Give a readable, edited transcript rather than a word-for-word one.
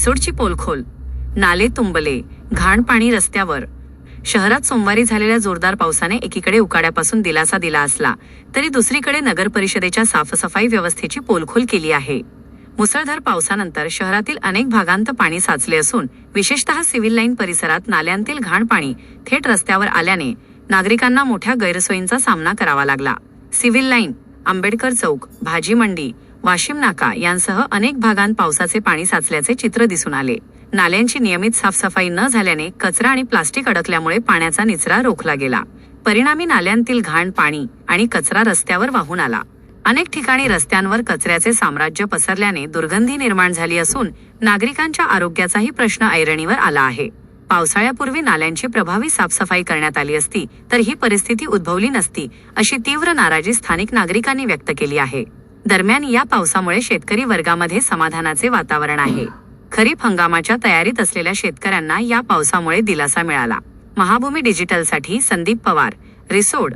रिसोडची पोलखोल, नाले तुंबले, घाण पाणी रस्त्यावर. शहरात सोमवारी झालेल्या जोरदार पावसाने एकीकडे उकाड्यापासून दिलासा दिला असला तरी दुसरीकडे नगर परिषदेच्या साफसफाई व्यवस्थेची पोलखोल केली आहे. मुसळधार पावसानंतर शहरातील अनेक भागांत पाणी साचले असून विशेषतः सिव्हिल लाईन परिसरात नाल्यांतील घाण पाणी थेट रस्त्यावर आल्याने नागरिकांना मोठ्या गैरसोयींचा सामना करावा लागला. सिव्हिल लाईन, आंबेडकर चौक, भाजी मंडी, वाशिम नाका यांसह अनेक भागांत पावसाचे पाणी साचल्याचे चित्र दिसून आले. नाल्यांची नियमित साफसफाई न झाल्याने कचरा आणि प्लास्टिक अडकल्यामुळे पाण्याचा निचरा रोखला गेला. परिणामी नाल्यांतील घाण पाणी आणि कचरा रस्त्यावर वाहून आला. अनेक ठिकाणी रस्त्यांवर कचऱ्याचे साम्राज्य पसरल्याने दुर्गंधी निर्माण झाली असून नागरिकांच्या आरोग्याचाही प्रश्न ऐरणीवर आला आहे. पावसाळ्यापूर्वी नाल्यांची प्रभावी साफसफाई करण्यात आली असती तर ही परिस्थिती उद्भवली नसती, अशी तीव्र नाराजी स्थानिक नागरिकांनी व्यक्त केली आहे. दरम्यान या पावसामुळे शेतकरी वर्गामध्ये समाधानाचे वातावरण आहे. खरीप हंगामाच्या तयारीत असलेल्या शेतकऱ्यांना या पावसामुळे दिलासा मिळाला. महाभूमी डिजिटलसाठी संदीप पवार, रिसोड.